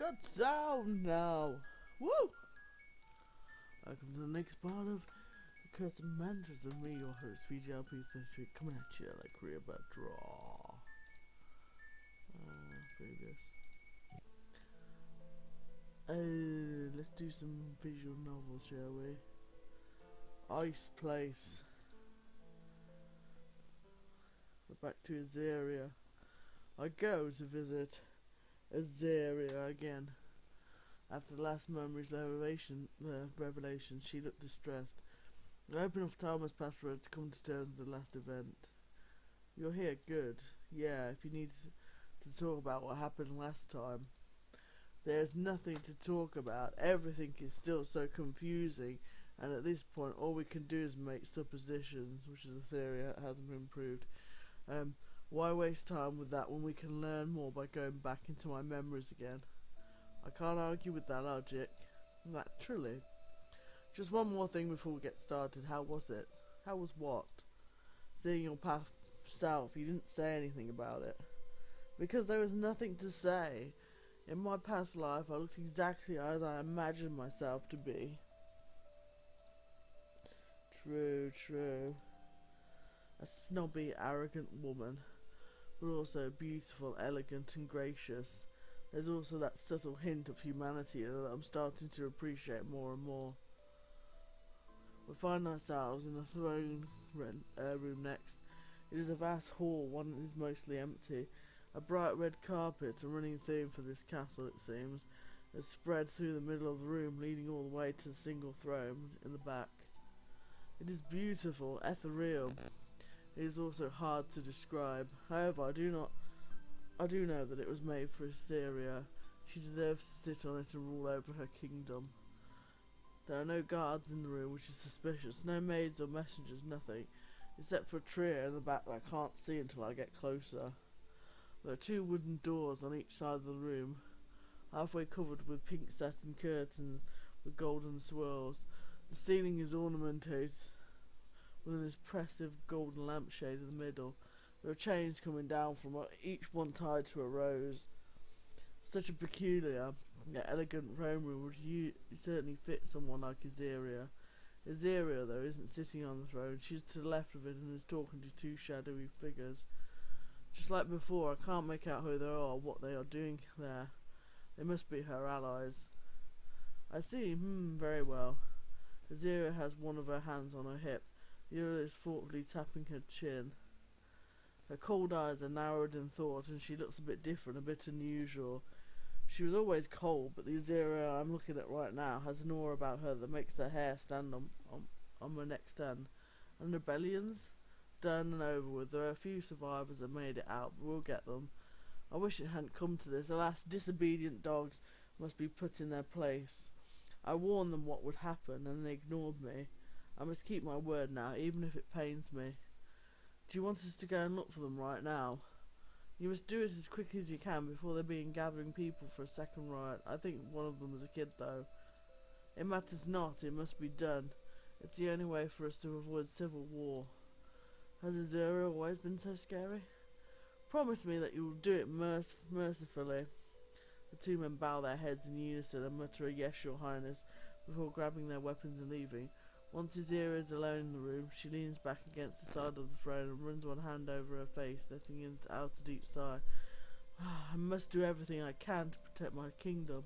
Good sound now. Woo! Welcome to the next part of the Curse of Mantras of me, your host, VGLP33, coming at you like we're about to draw. Previous. Let's do some visual novels, shall we? Ice Place. We're back to Azaria. I go to visit Azaria again. After the last memory's revelation, she looked distressed. I hope enough time has passed for her to come to terms with the last event. You're here, good. Yeah, if you need to talk about what happened last time. There's nothing to talk about. Everything is still so confusing, and at this point all we can do is make suppositions, which is a theory that hasn't been proved. Why waste time with that when we can learn more by going back into my memories again? I can't argue with that logic. Naturally. Just one more thing before we get started. How was it? How was what? Seeing your path south, you didn't say anything about it. Because there was nothing to say. In my past life, I looked exactly as I imagined myself to be. True. A snobby, arrogant woman, but also beautiful, elegant and gracious. There's also that subtle hint of humanity that I'm starting to appreciate more and more. We find ourselves in the throne room next. It is a vast hall, one that is mostly empty. A bright red carpet, a running theme for this castle it seems, is spread through the middle of the room, leading all the way to the single throne in the back. It is beautiful, ethereal. It is also hard to describe. However, I do know that it was made for Azaria. She deserves to sit on it and rule over her kingdom. There are no guards in the room, which is suspicious. No maids or messengers, nothing. Except for a trio in the back that I can't see until I get closer. There are two wooden doors on each side of the room, halfway covered with pink satin curtains with golden swirls. The ceiling is ornamented with an impressive golden lampshade in the middle. There are chains coming down from each one tied to a rose. Such a peculiar yet elegant Rome room would certainly fit someone like Azaria. Azaria, though, isn't sitting on the throne. She's to the left of it and is talking to two shadowy figures. Just like before, I can't make out who they are or what they are doing there. They must be her allies. I see, very well. Azaria has one of her hands on her hip. The other is thoughtfully tapping her chin. Her cold eyes are narrowed in thought, and she looks a bit different, a bit unusual. She was always cold, but the Azaria I'm looking at right now has an aura about her that makes the hair stand on my neck stand. And rebellions? Done and over with. There are a few survivors that made it out, but we'll get them. I wish it hadn't come to this. Alas, disobedient dogs must be put in their place. I warned them what would happen, and they ignored me. I must keep my word now, even if it pains me. Do you want us to go and look for them right now? You must do it as quickly as you can before they begin gathering people for a second riot. I think one of them was a kid, though. It matters not, it must be done. It's the only way for us to avoid civil war. Has Azaria always been so scary? Promise me that you will do it mercifully. The two men bow their heads in unison and mutter a yes, your highness, before grabbing their weapons and leaving. Once Azaria is alone in the room, she leans back against the side of the throne and runs one hand over her face, letting out a deep sigh. I must do everything I can to protect my kingdom.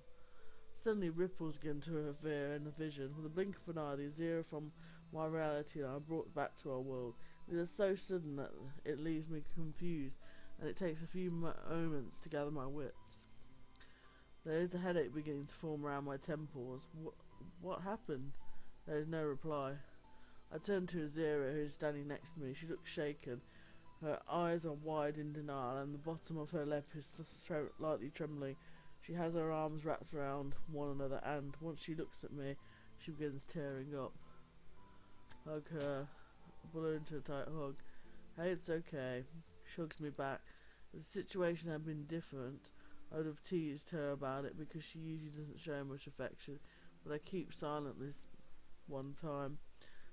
Suddenly ripples begin to appear in the vision. With a blink of an eye, the Azaria from my reality and I am brought back to our world. It is so sudden that it leaves me confused, and it takes a few moments to gather my wits. There is a headache beginning to form around my temples. What happened? There is no reply. I turn to Azaria, who is standing next to me. She looks shaken. Her eyes are wide in denial, and the bottom of her lip is lightly trembling. She has her arms wrapped around one another, and once she looks at me, she begins tearing up. Hug her. Balloon to a tight hug. Hey, it's okay. She hugs me back. If the situation had been different, I would have teased her about it because she usually doesn't show much affection, but I keep silent this one time.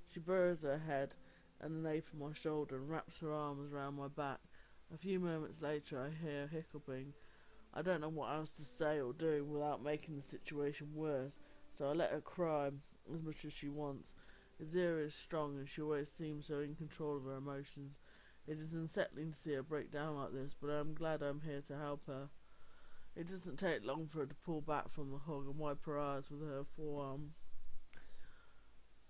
She burrows her head and the nape of my shoulder and wraps her arms around my back. A few moments later I hear hiccuping. I don't know what else to say or do without making the situation worse, so I let her cry as much as she wants. Azira is strong and she always seems so in control of her emotions. It is unsettling to see her break down like this, but I'm glad I'm here to help her. It doesn't take long for her to pull back from the hug and wipe her eyes with her forearm.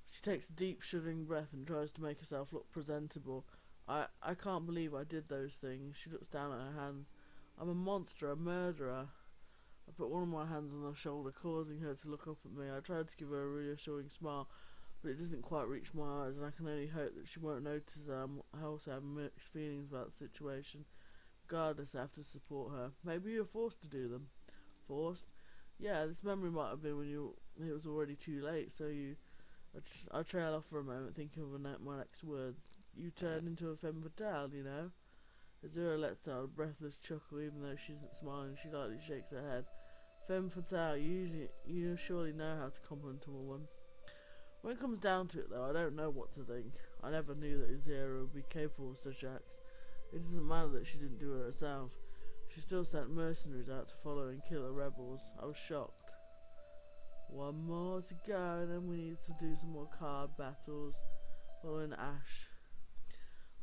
She takes a deep, shuddering breath and tries to make herself look presentable. I can't believe I did those things. She looks down at her hands. I'm a monster, a murderer. I put one of my hands on her shoulder, causing her to look up at me. I tried to give her a reassuring smile, but it doesn't quite reach my eyes, and I can only hope that she won't notice that I also have mixed feelings about the situation. Regardless, I have to support her. Maybe you're forced to do them. Forced? Yeah, this memory might have been when it was already too late, so I trail off for a moment, thinking of my next words. You turned into a femme fatale, you know? Azura lets out a breathless chuckle, even though she isn't smiling. She lightly shakes her head. Femme fatale, you surely know how to compliment a woman. When it comes down to it, though, I don't know what to think. I never knew that Azira would be capable of such acts. It doesn't matter that she didn't do it herself. She still sent mercenaries out to follow and kill the rebels. I was shocked. One more to go, and then we need to do some more card battles. Following Ash.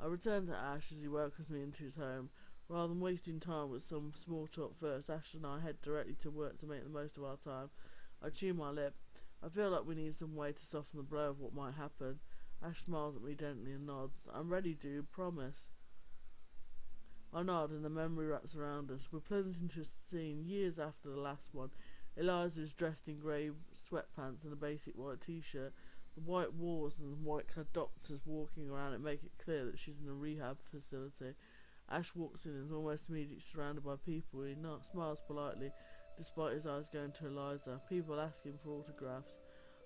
I return to Ash as he welcomes me into his home. Rather than wasting time with some small talk first, Ash and I head directly to work to make the most of our time. I chew my lip. I feel like we need some way to soften the blow of what might happen. Ash smiles at me gently and nods. I'm ready, dude, promise. I nod and the memory wraps around us. We're plunged into a scene years after the last one. Eliza is dressed in grey sweatpants and a basic white t-shirt. The white walls and white-clad doctors walking around it make it clear that she's in a rehab facility. Ash walks in and is almost immediately surrounded by people. He smiles politely, despite his eyes going to Eliza. People ask him for autographs.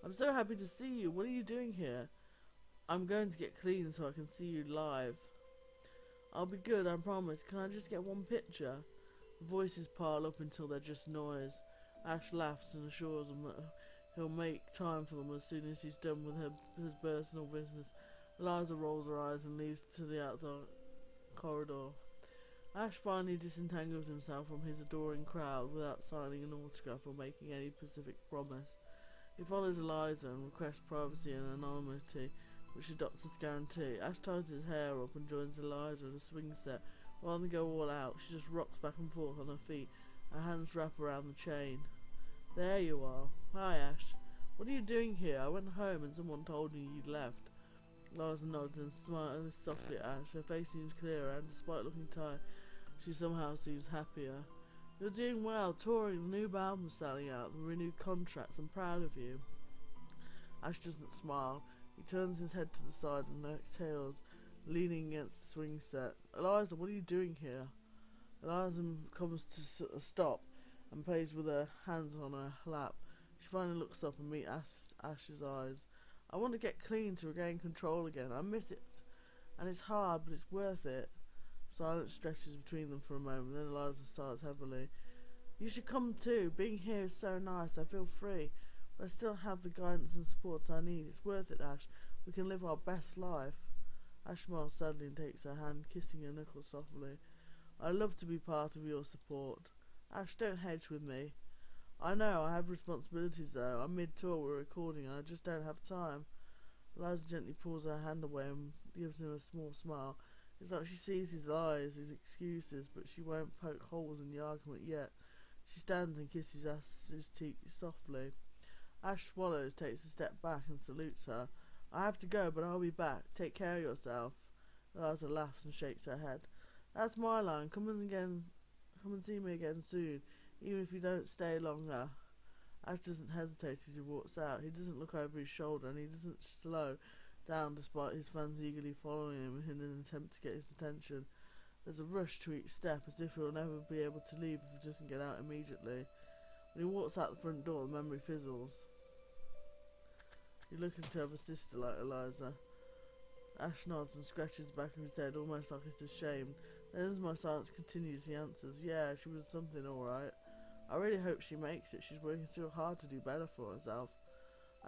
I'm so happy to see you. What are you doing here? I'm going to get clean so I can see you live. I'll be good, I promise. Can I just get one picture? The voices pile up until they're just noise. Ash laughs and assures them that he'll make time for them as soon as he's done with his personal business. Eliza rolls her eyes and leaves to the outdoor corridor. Ash finally disentangles himself from his adoring crowd without signing an autograph or making any specific promise. He follows Eliza and requests privacy and anonymity, which the doctors guarantee. Ash ties his hair up and joins Eliza in a swing set. Rather than go all out, she just rocks back and forth on her feet. Her hands wrap around the chain. There you are. Hi, Ash. What are you doing here? I went home and someone told me you'd left. Eliza nods and smiles softly at Ash. Her face seems clearer, and despite looking tired, she somehow seems happier. You're doing well, touring, the new album selling out, the renewed contracts. I'm proud of you. Ash doesn't smile. He turns his head to the side and exhales, leaning against the swing set. Eliza, what are you doing here? Eliza comes to a stop and plays with her hands on her lap. She finally looks up and meets Ash's eyes. I want to get clean to regain control again. I miss it. And it's hard, but it's worth it. Silence stretches between them for a moment, then Eliza sighs heavily. You should come too. Being here is so nice. I feel free. But I still have the guidance and support I need. It's worth it, Ash. We can live our best life. Ash smiles sadly and takes her hand, kissing her knuckles softly. I love to be part of your support. Ash, don't hedge with me. I know, I have responsibilities though. I'm mid-tour, we're recording, and I just don't have time. Eliza gently pulls her hand away and gives him a small smile. It's like she sees his lies, his excuses, but she won't poke holes in the argument yet. She stands and kisses Ash's cheek softly. Ash swallows, takes a step back and salutes her. I have to go, but I'll be back. Take care of yourself. Eliza laughs and shakes her head. That's my line. Come and see me again soon, even if you don't stay longer. Ash doesn't hesitate as he walks out. He doesn't look over his shoulder and he doesn't slow down despite his fans eagerly following him in an attempt to get his attention. There's a rush to each step as if he'll never be able to leave if he doesn't get out immediately. When he walks out the front door, the memory fizzles. You look into have a sister like Eliza. Ash nods and scratches the back of his head, almost like he's ashamed. Then as my silence continues, he answers, yeah, she was something alright. I really hope she makes it. She's working so hard to do better for herself.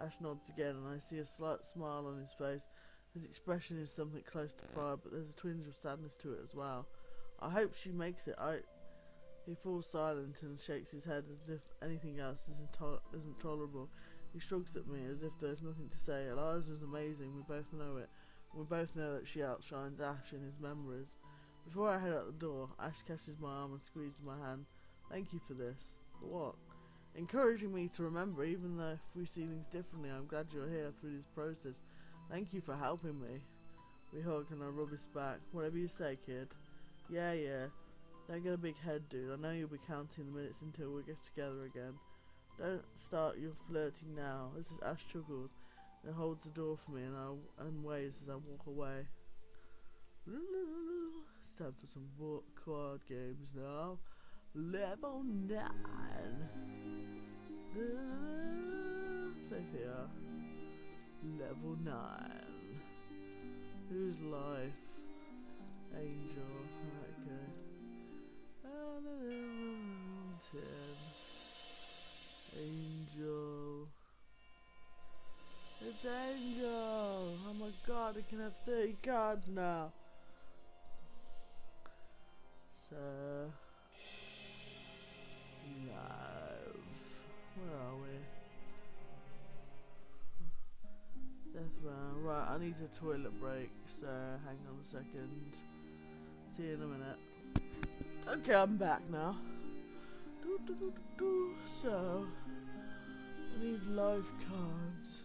Ash nods again, and I see a slight smile on his face. His expression is something close to pride, but there's a twinge of sadness to it as well. I hope she makes it. He falls silent and shakes his head as if anything else isn't tolerable. He shrugs at me as if there's nothing to say. Eliza's amazing, we both know it. We both know that she outshines Ash in his memories. Before I head out the door, Ash catches my arm and squeezes my hand. Thank you for this. For what? Encouraging me to remember, even though if we see things differently. I'm glad you're here through this process. Thank you for helping me. We hug and I rub his back. Whatever you say, kid. Yeah. Don't get a big head, dude. I know you'll be counting the minutes until we get together again. Don't start your flirting now. As Ash chuckles and holds the door for me and waves as I walk away. It's time for some card games now. Level 9. Safe here. Level 9. Whose life? Angel. Okay. And then 10. Angel. It's Angel! Oh my god, I can have 30 cards now. So, live. Where are we? Death round. Right, I need a toilet break, so hang on a second. See you in a minute. Okay, I'm back now. So, I need life cards.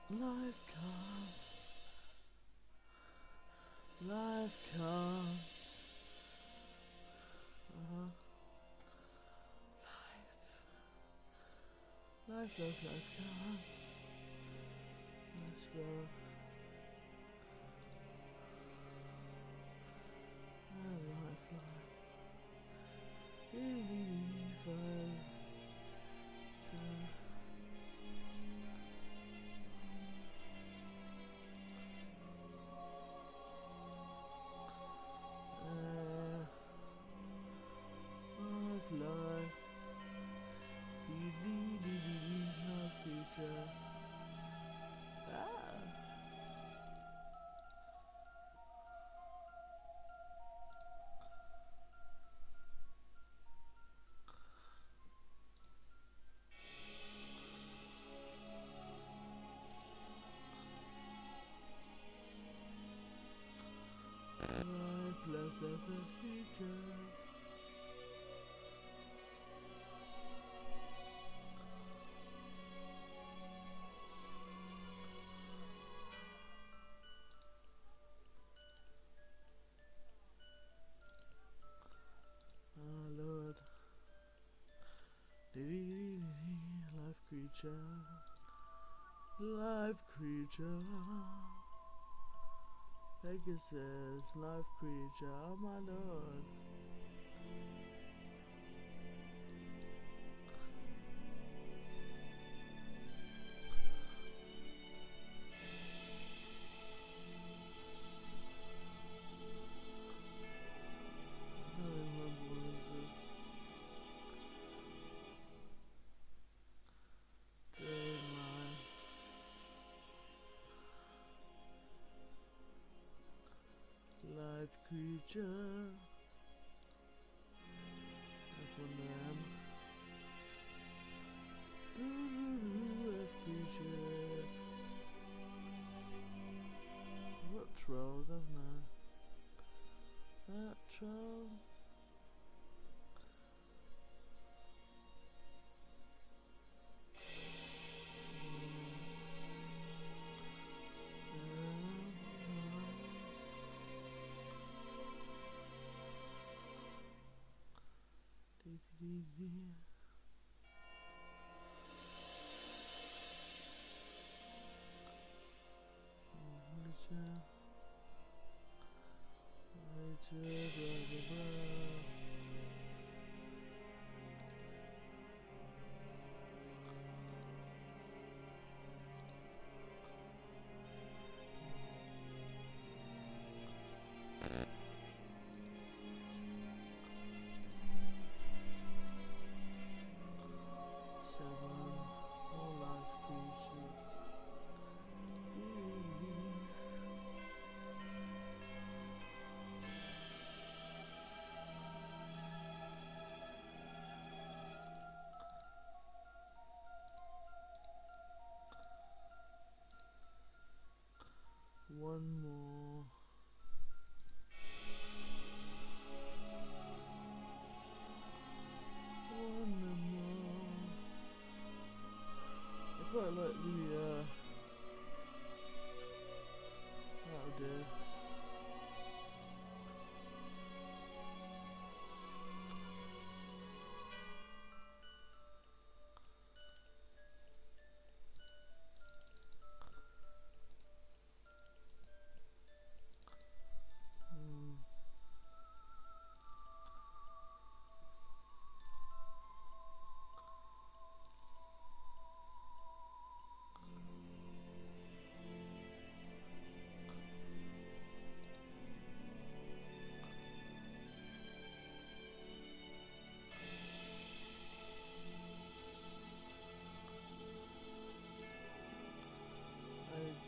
Life cards. Life cards. Life cards. Let's go. Life. Life. Life creature. Life creature. Lord. Life creature. Life creature. Pegasus, life creature, oh my lord. I don't remember what is it. Dragonline. Life creature. F1M. Life creature. What trolls, haven't I? Trolls. All life creatures. quite like the that'll do.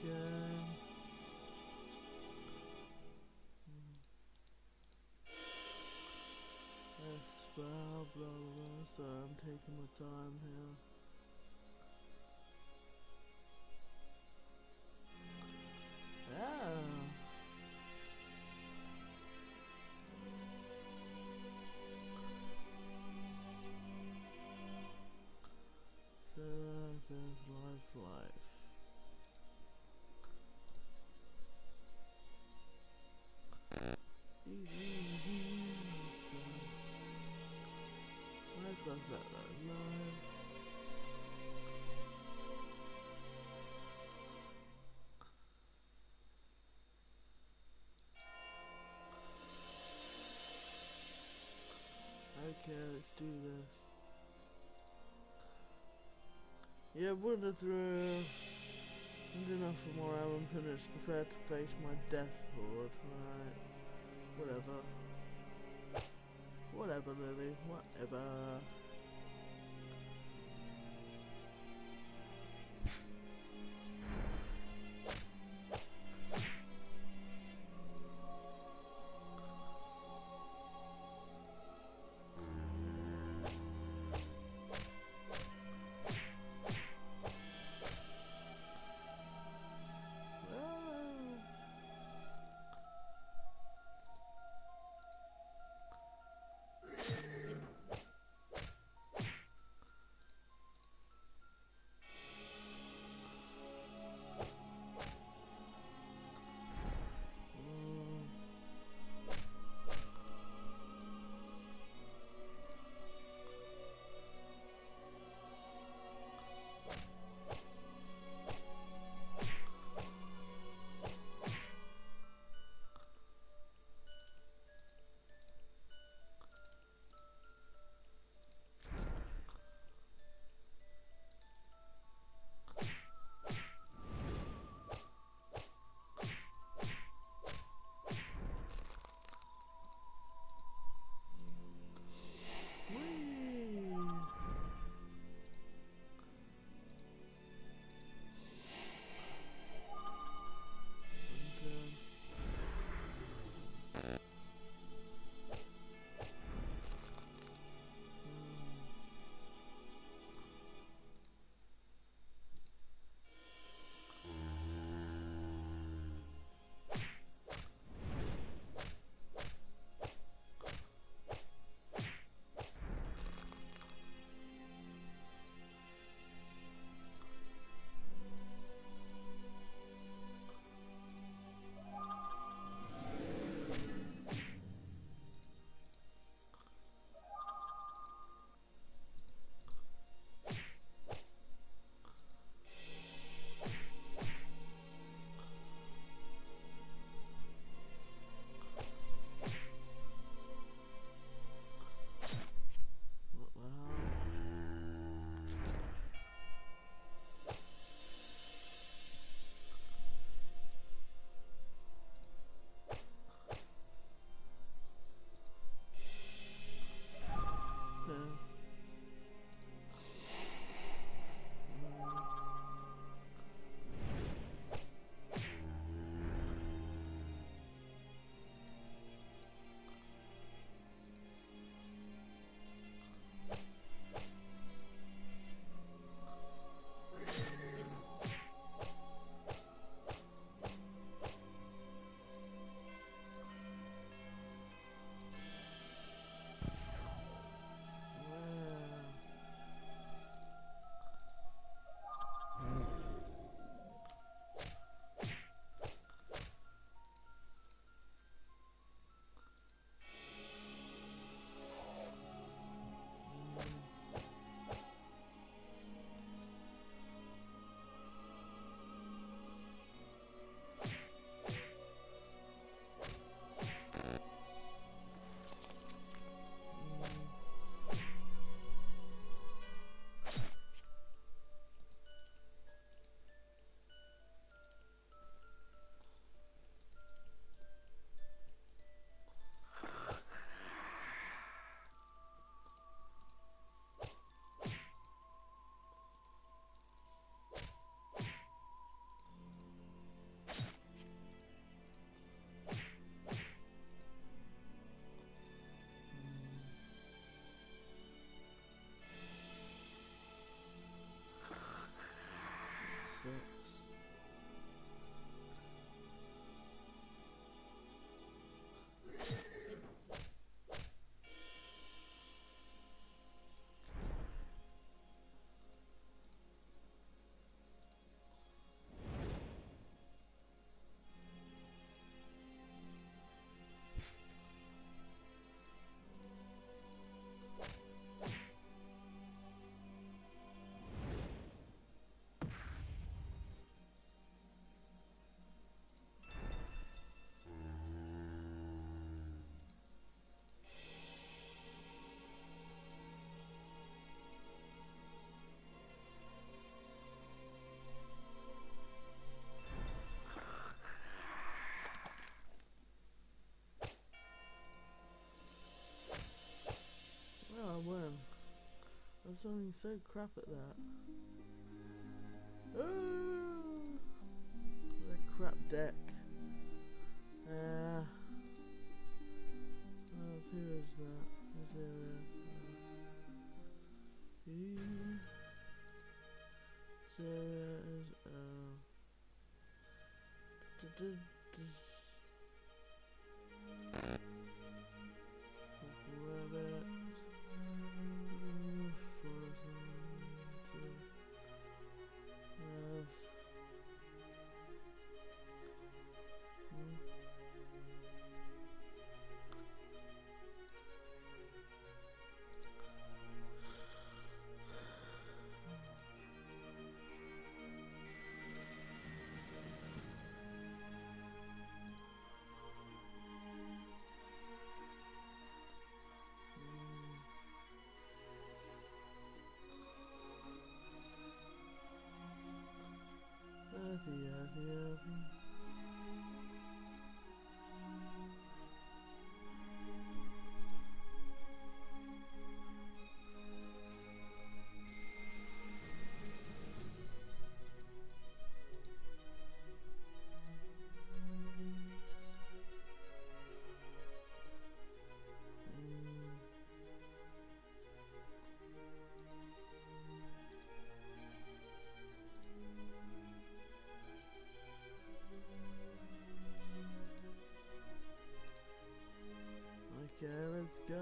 Again. Yes, blah blah blah. So I'm taking my time here. Ah. So there's life. Life. Okay, let's do this. Yeah, I've wandered through enough for more Alan Pinnish. Prepare to face my death horde. Right. Whatever. Whatever, Lily. Whatever. I was doing so crap at that. Oh, what a crap deck. Who is that? Is there Sarah is rabbit. Okay, let's go.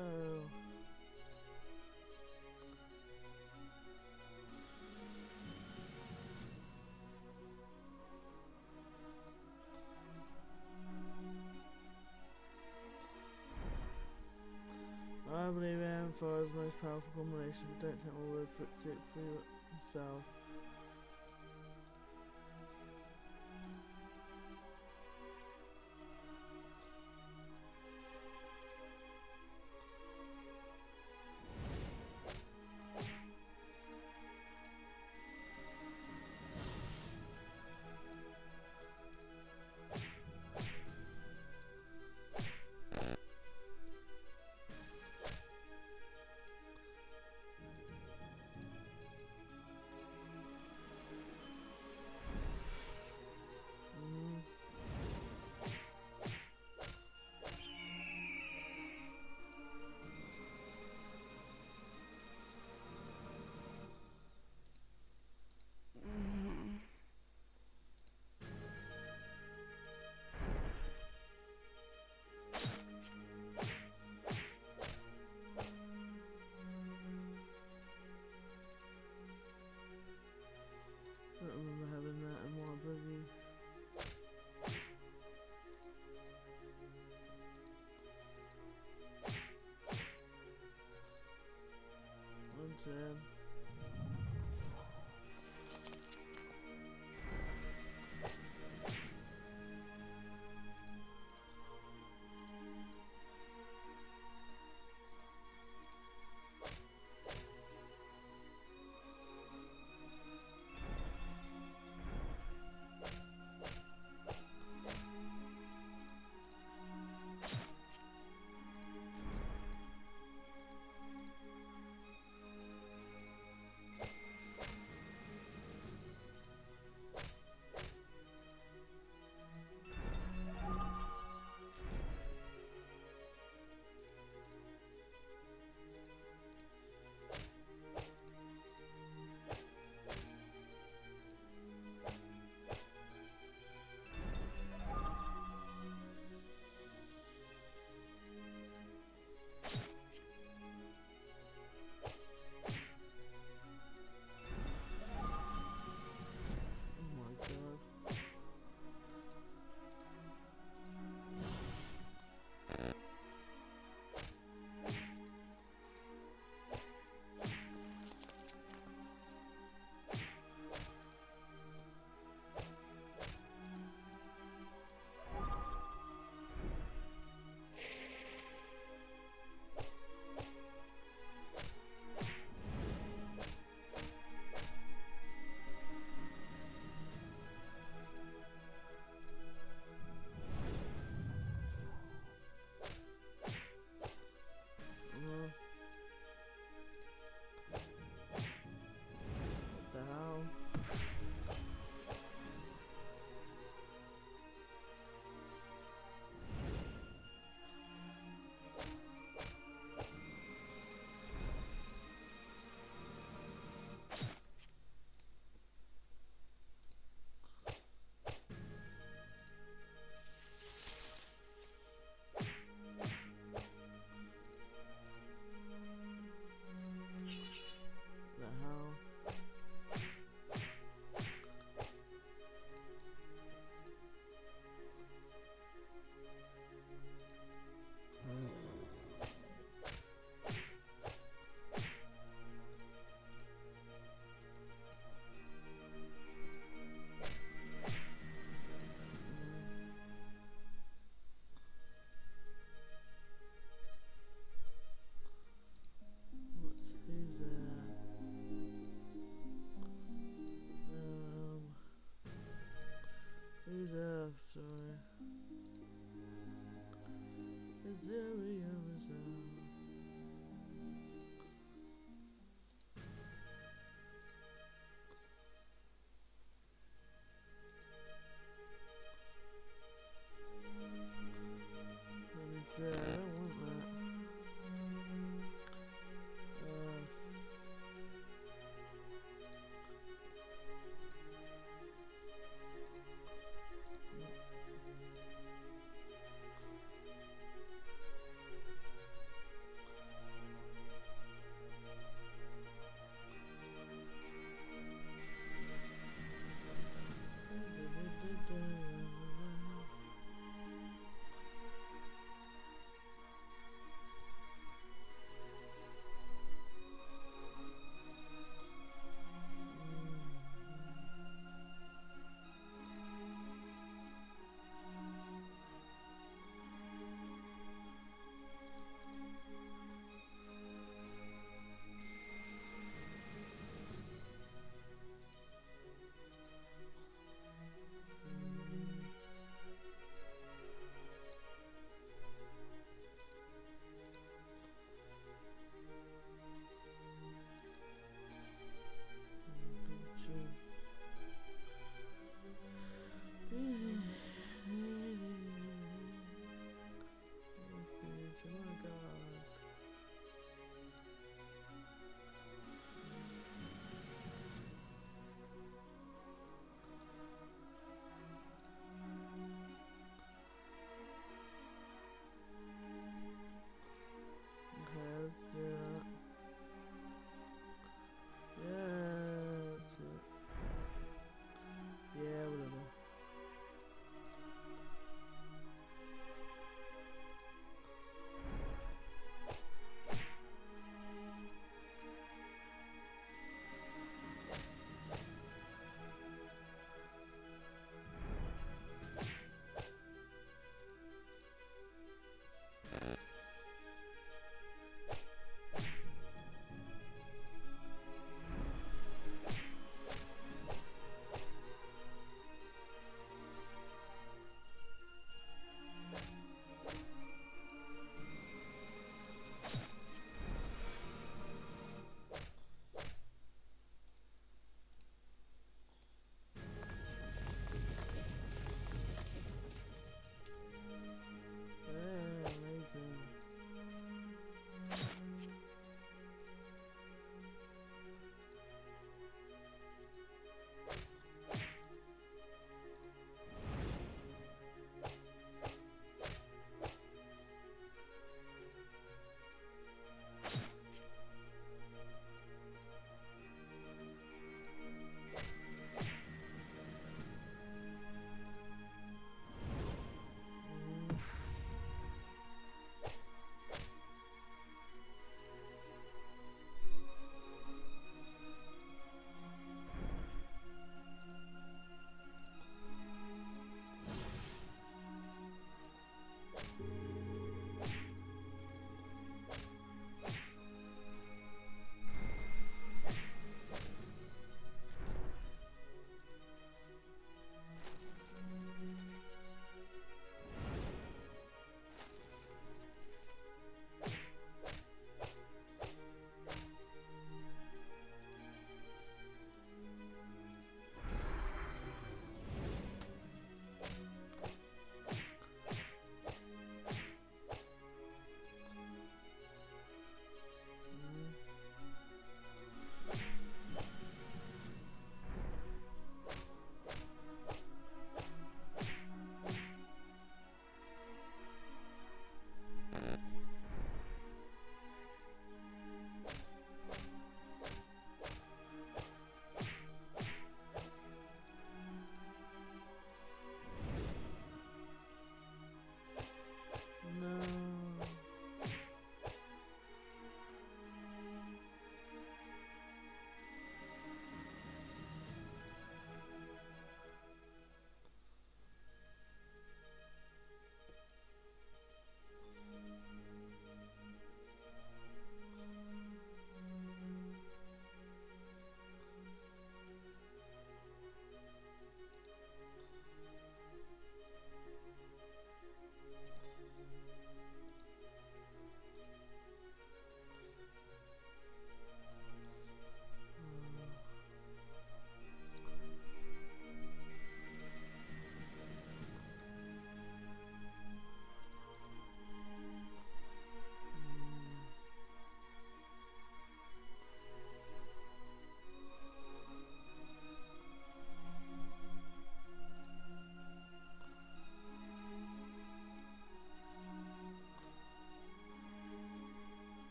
I believe AM4 is the most powerful combination, but don't take my word for it, see it for yourself. I don't remember having that in my bloody...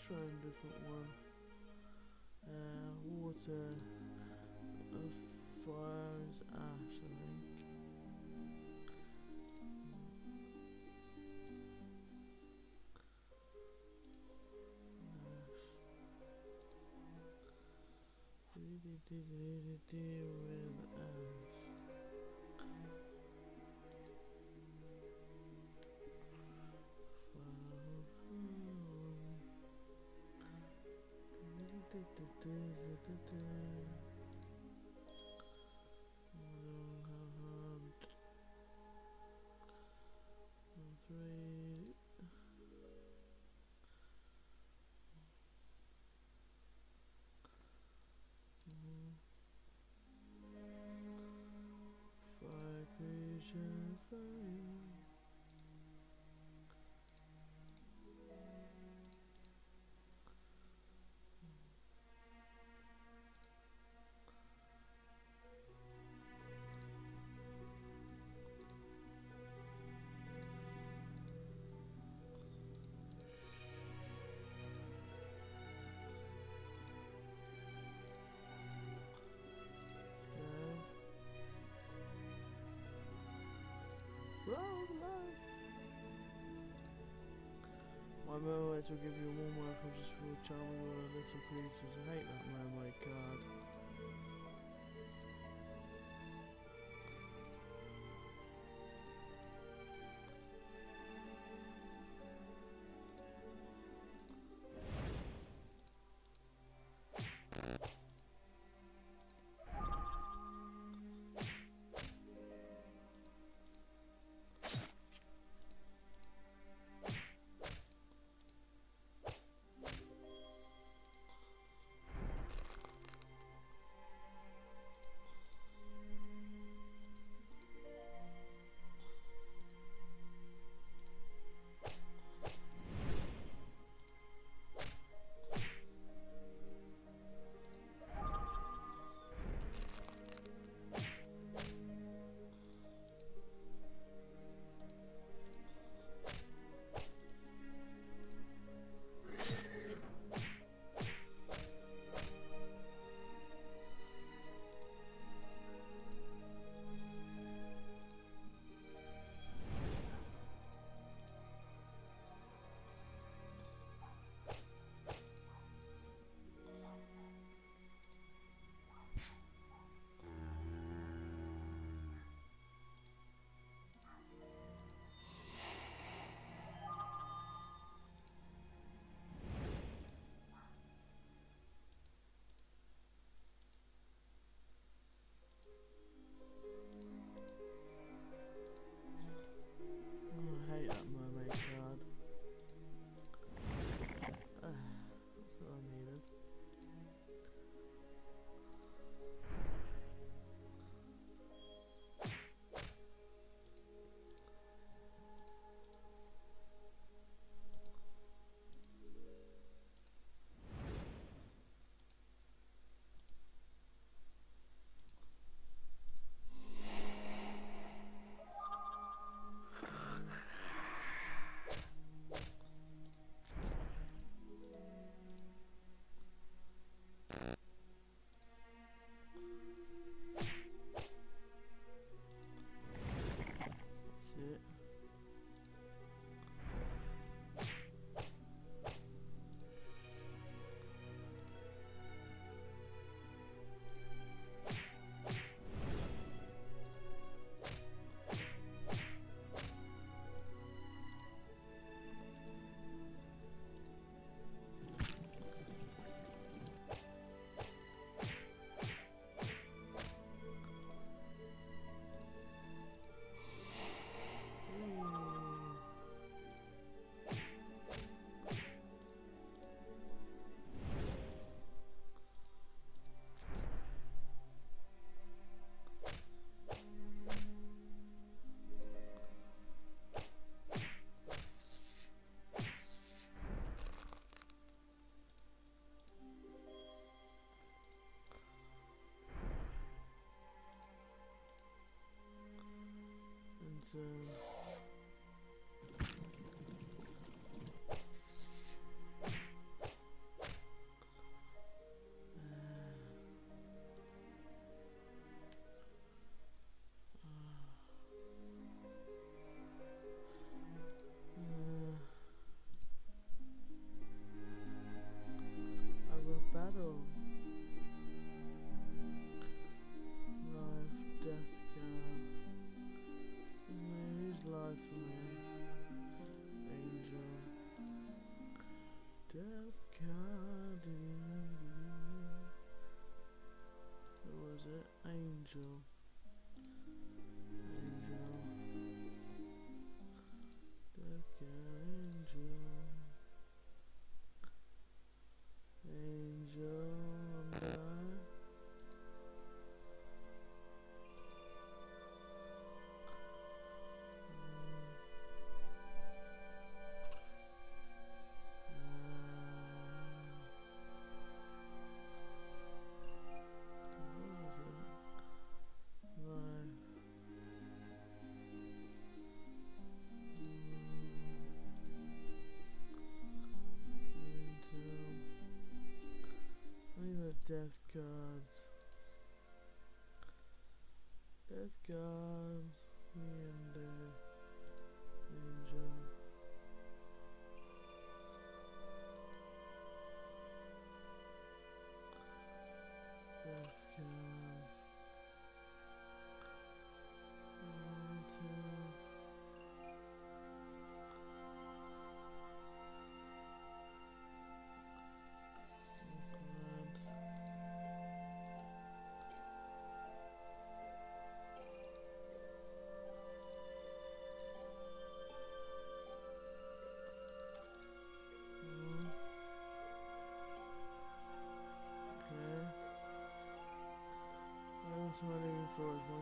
try a different one. Water, fire is ash, I think. With ash. Fire creation, fire. My mermaids will give you a warm welcome just for charming little creatures. I hate that mermaid card. I hate that mermaid card. That's what I needed. That's it. And Angel. Angel. Death girl, angel. Angel and I. Death cards. Death cards. Me and Angel. Death cards. 1, 2. Okay. What am I looking for? Is my